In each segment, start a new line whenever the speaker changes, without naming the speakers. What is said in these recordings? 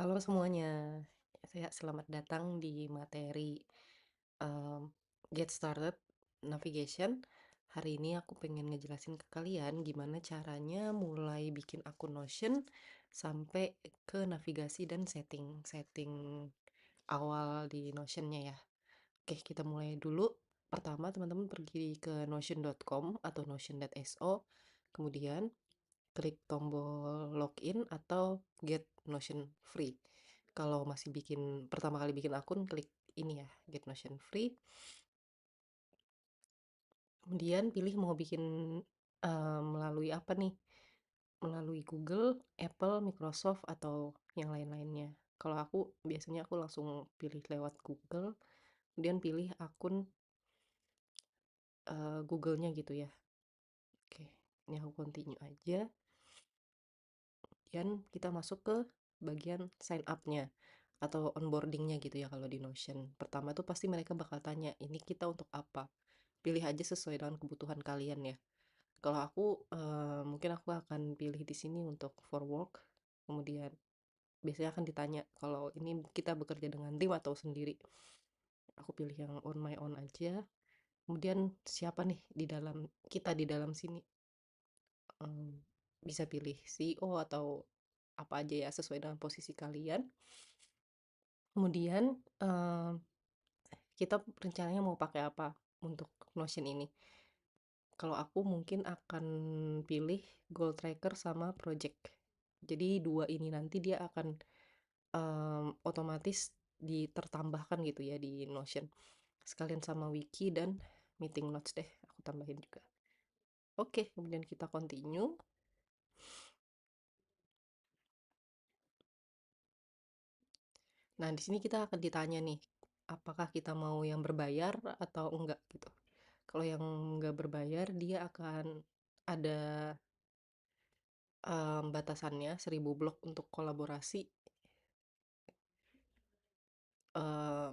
Halo semuanya, selamat datang di materi em, Get Started Navigation. Hari ini aku pengen ngejelasin ke kalian gimana caranya mulai bikin akun Notion sampai ke navigasi dan setting awal di Notionnya ya. Oke, kita mulai dulu. Pertama, teman-teman pergi ke notion.com atau notion.so, kemudian klik tombol login atau get Notion free. Kalau masih pertama kali bikin akun, klik ini ya, get Notion free. Kemudian pilih mau bikin melalui apa nih? Melalui Google, Apple, Microsoft, atau yang lain-lainnya. Kalau aku biasanya aku langsung pilih lewat Google, kemudian pilih akun Google-nya gitu ya. Oke, ini aku continue aja. Kemudian kita masuk ke bagian sign up-nya atau onboarding-nya gitu ya kalau di Notion. Pertama tuh pasti mereka bakal tanya, ini kita untuk apa? Pilih aja sesuai dengan kebutuhan kalian ya. Kalau aku mungkin aku akan pilih di sini untuk for work. Kemudian biasanya akan ditanya kalau ini kita bekerja dengan tim atau sendiri. Aku pilih yang on my own aja. Kemudian siapa nih di dalam sini? Em, Bisa pilih CEO atau apa aja ya sesuai dengan posisi kalian. Kemudian kita rencananya mau pakai apa untuk Notion ini. Kalau aku mungkin akan pilih goal tracker sama project. Jadi dua ini nanti dia akan otomatis tertambahkan gitu ya di Notion. Sekalian sama wiki dan meeting notes deh, aku tambahin juga. Oke, kemudian kita continue. Nah, di sini kita akan ditanya nih, apakah kita mau yang berbayar atau enggak gitu. Kalau yang enggak berbayar, dia akan ada batasannya 1000 blok untuk kolaborasi, eee,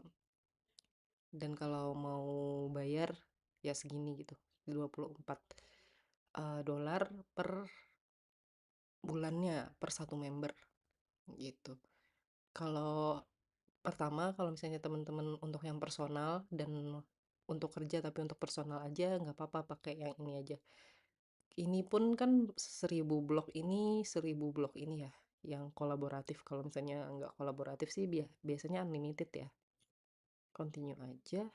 dan kalau mau bayar ya segini gitu, 24 dolar per bulannya per satu member gitu. Kalau kalau misalnya teman-teman untuk yang personal dan untuk kerja tapi untuk personal aja nggak apa-apa pakai yang ini aja. Ini pun kan 1000 blok ini ya yang kolaboratif. Kalau misalnya nggak kolaboratif sih biasanya unlimited ya. Continue aja.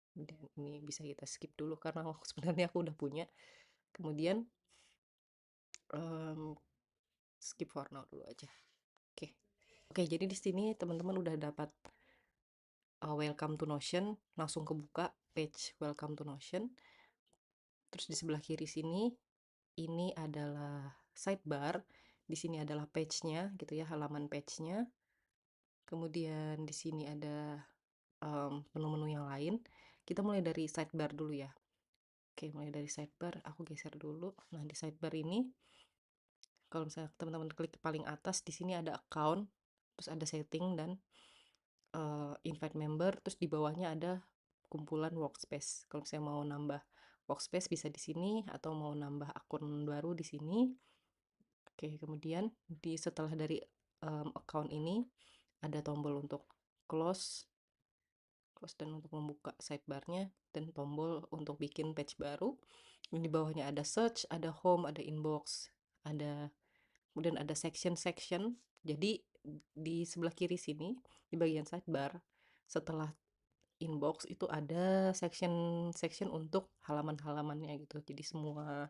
Dan ini bisa kita skip dulu karena sebenarnya aku udah punya. Kemudian em, skip for now dulu aja. Oke. Oke, jadi di sini teman-teman udah dapat welcome to Notion, langsung kebuka page welcome to Notion. Terus di sebelah kiri sini ini adalah sidebar. Di sini adalah page-nya gitu ya, halaman page-nya. Kemudian di sini ada menu-menu yang lain. Kita mulai dari sidebar dulu ya. Oke, mulai dari sidebar, aku geser dulu. Nah, di sidebar ini kalau misalnya teman-teman klik paling atas, di sini ada account, terus ada setting dan invite member, terus di bawahnya ada kumpulan workspace. Kalau misalnya mau nambah workspace bisa di sini atau mau nambah akun baru di sini. Oke, kemudian setelah dari account ini ada tombol untuk close, close dan untuk membuka sidebarnya dan tombol untuk bikin page baru. Di bawahnya ada search, ada home, ada inbox, kemudian ada section. Jadi di sebelah kiri sini di bagian sidebar setelah inbox itu ada section untuk halaman-halamannya gitu. Jadi semua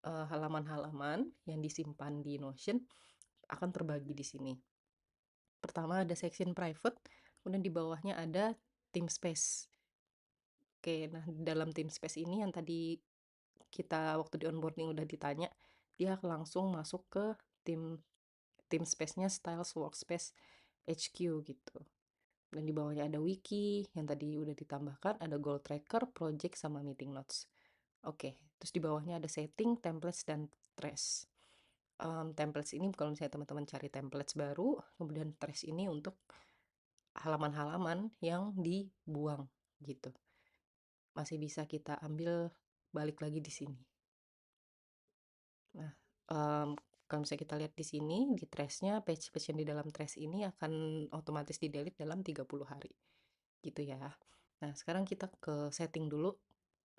halaman-halaman yang disimpan di Notion akan terbagi di sini. Pertama ada section private, kemudian di bawahnya ada team space. Oke, nah di dalam team space ini yang tadi kita waktu di onboarding udah ditanya, dia langsung masuk ke tim team space-nya Styles Workspace HQ gitu. Dan di bawahnya ada wiki yang tadi udah ditambahkan, ada goal tracker, project sama meeting notes. Oke, terus di bawahnya ada setting, templates dan trash. Templates ini kalau misalnya teman-teman cari templates baru, kemudian trash ini untuk halaman-halaman yang dibuang gitu. Masih bisa kita ambil balik lagi di sini. Nah, Kalau misalnya kita lihat di sini, di trash-nya, page-page yang di dalam trash ini akan otomatis di-delete dalam 30 hari. Gitu ya. Nah, sekarang kita ke setting dulu.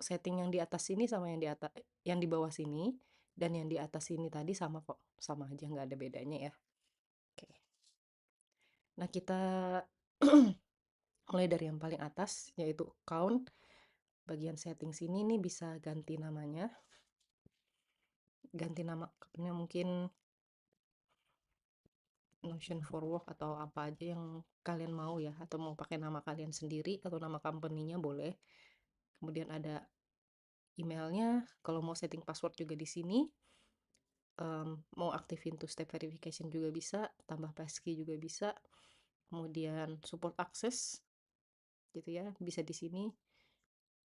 Setting yang di atas sini sama yang di bawah sini dan yang di atas sini tadi sama kok. Sama aja, nggak ada bedanya ya. Oke. Nah, kita mulai dari yang paling atas, yaitu account. Bagian setting sini nih bisa ganti namanya. Ganti nama akunnya mungkin Notion for Work atau apa aja yang kalian mau ya, atau mau pakai nama kalian sendiri atau nama company-nya boleh. Kemudian ada emailnya, kalau mau setting password juga di sini. Mau aktifin two step verification juga bisa, tambah passkey juga bisa. Kemudian support access gitu ya, bisa di sini.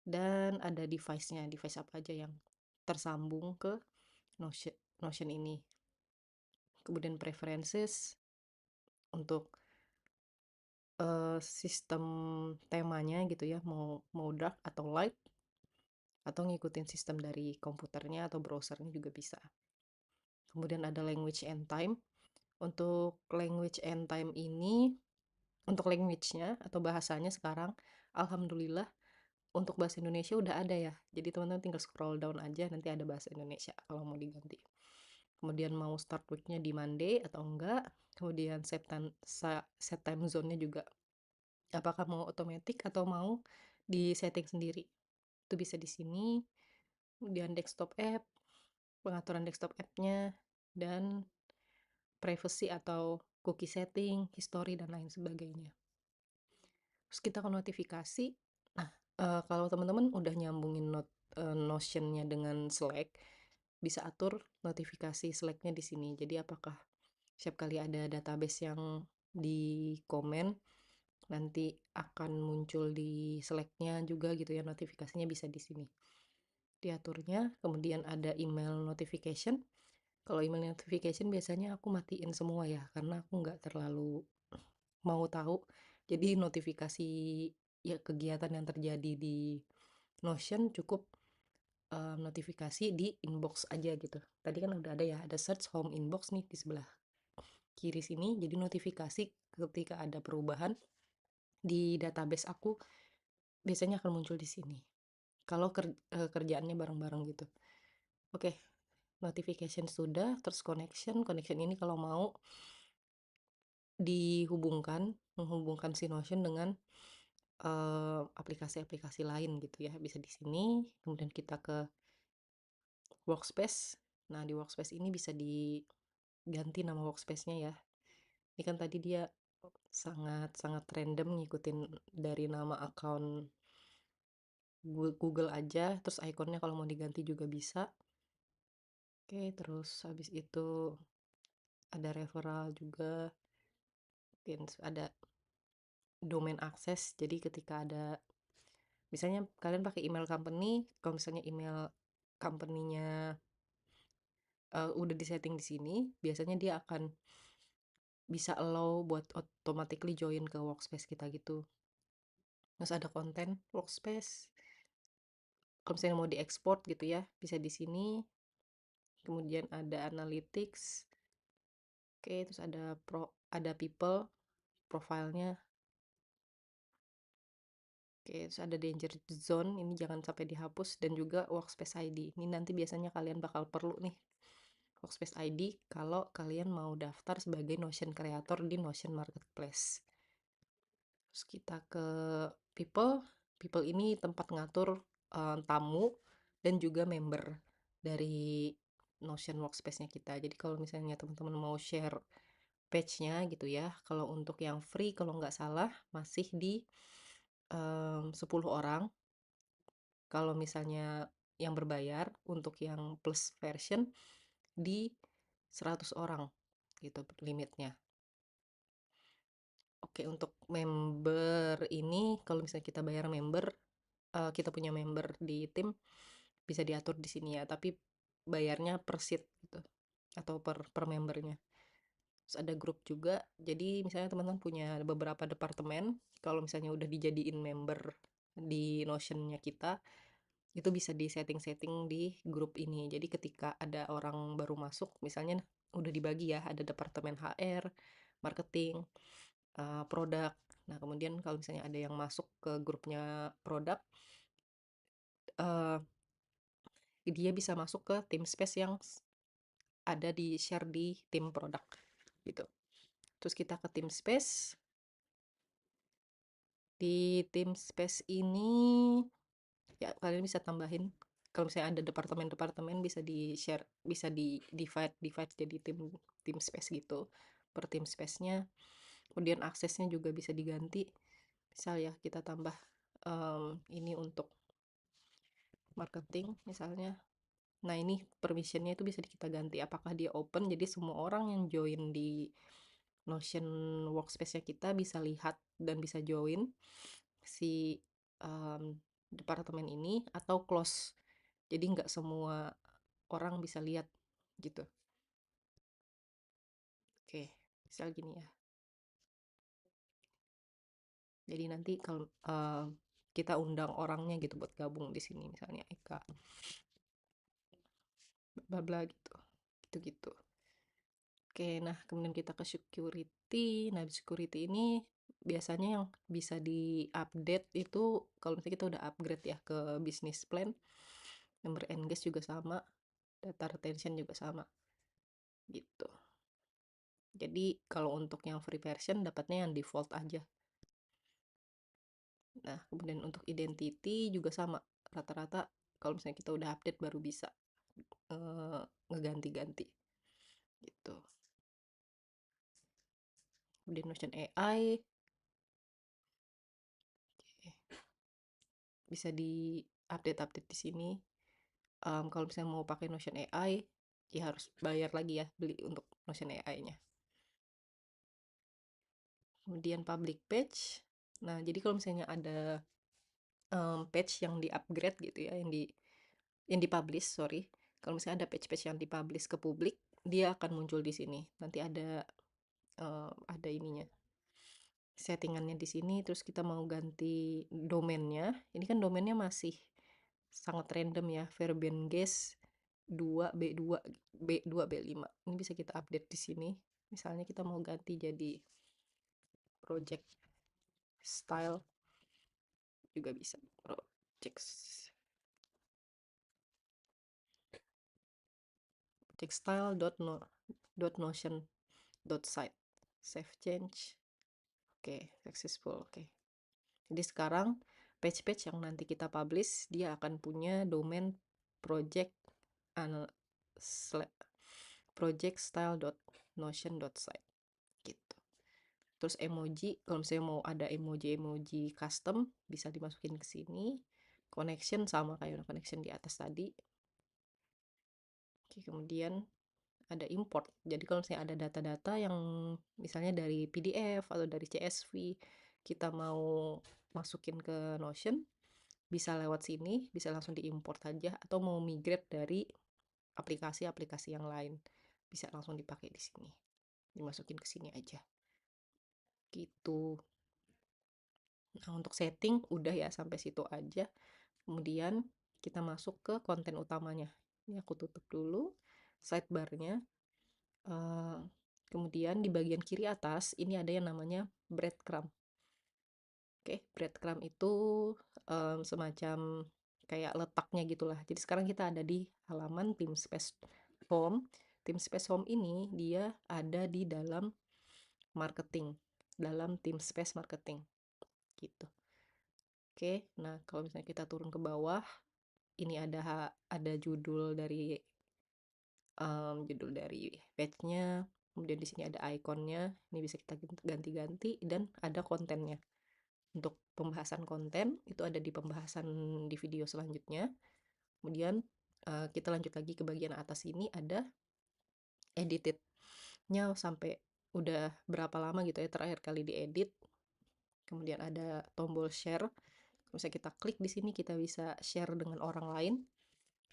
Dan ada device-nya, device apa aja yang tersambung ke Notion ini. Kemudian preferences untuk sistem temanya gitu ya, mau dark atau light, atau ngikutin sistem dari komputernya atau browsernya juga bisa. Kemudian ada language and time. Untuk language and time ini, untuk language-nya atau bahasanya sekarang, alhamdulillah untuk bahasa Indonesia udah ada ya. Jadi teman-teman tinggal scroll down aja, nanti ada bahasa Indonesia kalau mau diganti. Kemudian mau start week-nya di Monday atau enggak. Kemudian set time zone-nya juga. Apakah mau otomatis atau mau di setting sendiri. Itu bisa di sini. Kemudian desktop app, pengaturan desktop app-nya, dan privacy atau cookie setting, history, dan lain sebagainya. Terus kita ke notifikasi. Nah, kalau teman-teman udah nyambungin Notion-nya dengan Slack, bisa atur notifikasi Slack-nya di sini. Jadi apakah setiap kali ada database yang di komen, nanti akan muncul di Slack-nya juga gitu ya, notifikasinya bisa di sini. Diaturnya, kemudian ada email notification. Kalau email notification biasanya aku matiin semua ya, karena aku nggak terlalu mau tahu. Jadi notifikasi ya kegiatan yang terjadi di Notion cukup notifikasi di inbox aja gitu. Tadi kan udah ada ya, ada search home inbox nih di sebelah kiri sini. Jadi notifikasi ketika ada perubahan di database aku biasanya akan muncul di sini. Kalau kerjaannya bareng-bareng gitu. Oke, notification sudah, terus connection ini kalau mau menghubungkan si Notion dengan aplikasi-aplikasi lain gitu ya, bisa di sini. Kemudian kita ke workspace. Nah, di workspace ini bisa diganti nama workspace-nya ya. Ini kan tadi dia sangat random ngikutin dari nama account Google aja, terus ikonnya kalau mau diganti juga bisa. Oke, terus habis itu ada referral juga, mungkin ada domain access. Jadi ketika ada, misalnya kalian pakai email company, kalau misalnya email company-nya udah disetting di sini, biasanya dia akan bisa allow buat automatically join ke workspace kita gitu. Terus ada konten workspace. Kalau misalnya mau diekspor gitu ya, bisa di sini. Kemudian ada analytics. Oke, terus ada people profilnya. Oke, terus ada danger zone, ini jangan sampai dihapus, dan juga workspace ID. Ini nanti biasanya kalian bakal perlu nih workspace ID kalau kalian mau daftar sebagai Notion creator di Notion Marketplace. Terus kita ke people ini tempat ngatur tamu dan juga member dari Notion workspace-nya kita. Jadi kalau misalnya teman-teman mau share page-nya gitu ya, kalau untuk yang free kalau nggak salah masih di 10 orang. Kalau misalnya yang berbayar, untuk yang plus version di 100 orang gitu limitnya. Oke, untuk member ini kalau misalnya kita bayar member, kita punya member di tim, bisa diatur di sini ya, tapi bayarnya per seat gitu atau per membernya. Terus ada grup juga, jadi misalnya teman-teman punya beberapa departemen, kalau misalnya udah dijadiin member di Notion-nya kita, itu bisa di setting-setting di grup ini. Jadi ketika ada orang baru masuk, misalnya udah dibagi ya, ada departemen HR, marketing, produk. Nah, kemudian kalau misalnya ada yang masuk ke grupnya produk, dia bisa masuk ke tim space yang ada di share di tim produk gitu. Terus kita ke tim space. Di tim space ini ya kalian bisa tambahin kalau misalnya ada departemen-departemen bisa di share, bisa di divide jadi tim space gitu per tim space-nya. Kemudian aksesnya juga bisa diganti. Misal ya kita tambah ini untuk marketing misalnya. Nah, ini permissionnya itu bisa kita ganti apakah dia open, jadi semua orang yang join di Notion workspace-nya kita bisa lihat dan bisa join si departemen ini, atau close, jadi nggak semua orang bisa lihat gitu. Oke, misal gini ya, jadi nanti kalau kita undang orangnya gitu buat gabung di sini, misalnya Eka, bla bla gitu, gitu. Oke, nah kemudian kita ke security. Nah, di security ini biasanya yang bisa di-update itu kalau misalnya kita udah upgrade ya ke business plan, number engage juga sama, data retention juga sama gitu. Jadi kalau untuk yang free version dapatnya yang default aja. Nah, kemudian untuk identity juga sama, rata-rata kalau misalnya kita udah update baru bisa ngeganti-ganti gitu. Kemudian Notion AI bisa di update di sini. Kalau misalnya mau pakai Notion AI ya harus bayar lagi ya, beli untuk Notion AI-nya. Kemudian public page. Nah, jadi kalau misalnya ada page yang di-upgrade gitu ya, yang dipublish, sorry. Kalau misalnya ada page-page yang dipublish ke publik, dia akan muncul di sini. Nanti ada ininya, settingannya di sini. Terus kita mau ganti domainnya. Ini kan domainnya masih sangat random ya, Verbenges 2 B2 B2 B5. Ini bisa kita update di sini. Misalnya kita mau ganti jadi project style juga bisa. Project style .notion.site. Save change. Oke, successful. Oke. Jadi sekarang page-page yang nanti kita publish dia akan punya domain project projectstyle.notion.site gitu. Terus emoji, kalau misalnya mau ada emoji custom bisa dimasukin ke sini. Connection sama kayak connection di atas tadi. Oke, kemudian ada import. Jadi kalau misalnya ada data-data yang misalnya dari PDF atau dari CSV kita mau masukin ke Notion, bisa lewat sini, bisa langsung diimport aja, atau mau migrate dari aplikasi-aplikasi yang lain bisa langsung dipakai di sini, dimasukin ke sini aja gitu. Nah, untuk setting udah ya sampai situ aja. Kemudian kita masuk ke konten utamanya. Ini aku tutup dulu sidebarnya. Kemudian di bagian kiri atas ini ada yang namanya breadcrumb. Oke, breadcrumb itu semacam kayak letaknya gitulah. Jadi sekarang kita ada di halaman Teamspace Home. Teamspace Home ini dia ada di dalam marketing, dalam Teamspace marketing gitu. Oke, nah kalau misalnya kita turun ke bawah, ini ada judul dari page-nya, kemudian di sini ada ikonnya, ini bisa kita ganti-ganti, dan ada kontennya. Untuk pembahasan konten itu ada di pembahasan di video selanjutnya. Kemudian kita lanjut lagi ke bagian atas ini ada editednya sampai udah berapa lama gitu ya terakhir kali diedit. Kemudian ada tombol share. Misalnya kita klik di sini kita bisa share dengan orang lain,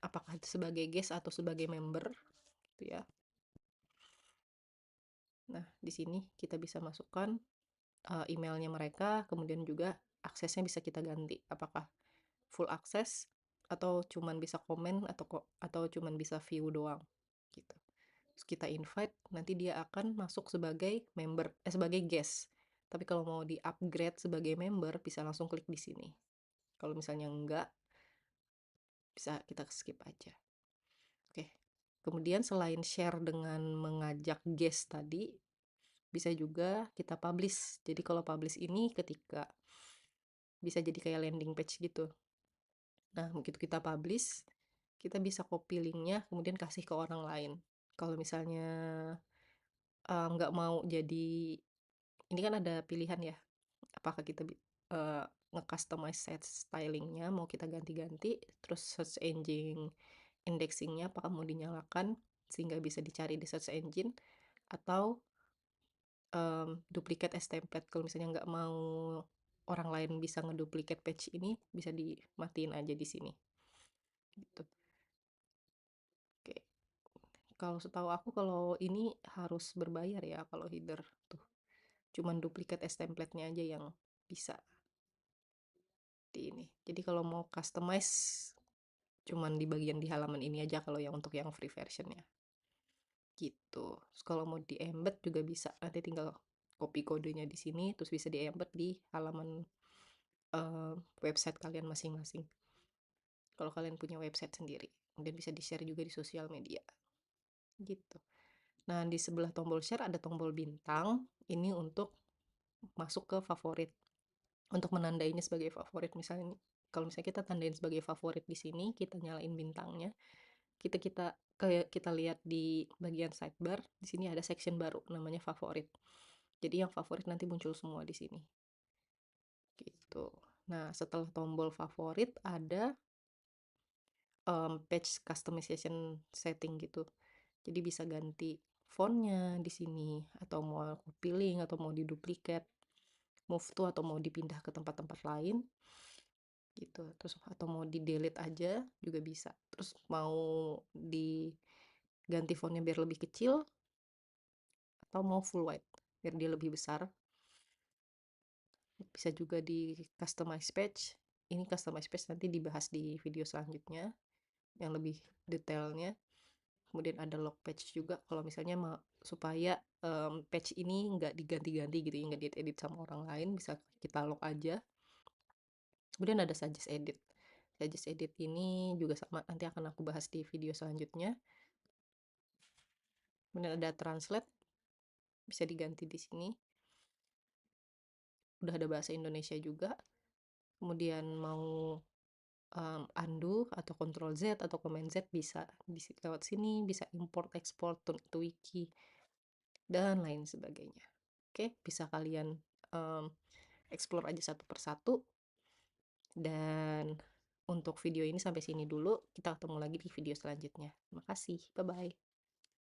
apakah sebagai guest atau sebagai member gitu ya. Nah, di sini kita bisa masukkan emailnya mereka, kemudian juga aksesnya bisa kita ganti, apakah full akses atau cuman bisa komen atau cuman bisa view doang gitu. terus kita invite, nanti dia akan masuk sebagai member, sebagai guest. Tapi kalau mau di-upgrade sebagai member, bisa langsung klik di sini. Kalau misalnya enggak, bisa kita skip aja. Oke. Kemudian selain share dengan mengajak guest tadi, bisa juga kita publish. Jadi kalau publish ini ketika bisa jadi kayak landing page gitu. Nah, begitu kita publish, kita bisa copy linknya, kemudian kasih ke orang lain. Kalau misalnya nggak mau jadi, ini kan ada pilihan ya, apakah kita nge-customize set stylingnya, mau kita ganti-ganti, terus search engine indexingnya apakah mau dinyalakan, sehingga bisa dicari di search engine, atau duplicate as template. Kalau misalnya nggak mau orang lain bisa ngeduplicate page ini, bisa dimatiin aja di sini. Gitu. Oke. Kalau setahu aku kalau ini harus berbayar ya kalau header tuh. Cuman duplicate as template-nya aja yang bisa di ini. Jadi kalau mau customize cuman di bagian di halaman ini aja kalau yang untuk yang free versionnya. Gitu. Terus kalau mau di embed juga bisa. Nanti tinggal copy kodenya di sini terus bisa di embed di halaman website kalian masing-masing. Kalau kalian punya website sendiri, kemudian bisa di-share juga di sosial media. Gitu. Nah, di sebelah tombol share ada tombol bintang. Ini untuk masuk ke favorit. Untuk menandainya sebagai favorit, misalnya kalau misalnya kita tandain sebagai favorit di sini, kita nyalain bintangnya. Kita lihat di bagian sidebar, di sini ada section baru namanya favorit. Jadi yang favorit nanti muncul semua di sini. Gitu. Nah, setelah tombol favorit ada page customization setting gitu. Jadi bisa ganti fontnya di sini, atau mau copy link, atau mau diduplikat, move to, atau mau dipindah ke tempat-tempat lain gitu. Terus atau mau di delete aja juga bisa. Terus mau diganti fontnya biar lebih kecil, atau mau full white biar dia lebih besar, bisa juga di customize page. Ini customize page nanti dibahas di video selanjutnya yang lebih detailnya. Kemudian ada log page juga kalau misalnya supaya page ini nggak diganti-ganti gitu ya, nggak diedit sama orang lain, bisa kita log aja. Kemudian ada suggest edit ini juga sama, nanti akan aku bahas di video selanjutnya. Kemudian ada translate, bisa diganti di sini, udah ada bahasa Indonesia juga. Kemudian mau undo atau Ctrl Z atau Command Z bisa lewat sini, bisa import export to wiki dan lain sebagainya. Oke, bisa kalian explore aja satu persatu. Dan untuk video ini sampai sini dulu, kita ketemu lagi di video selanjutnya. Terima kasih, bye bye.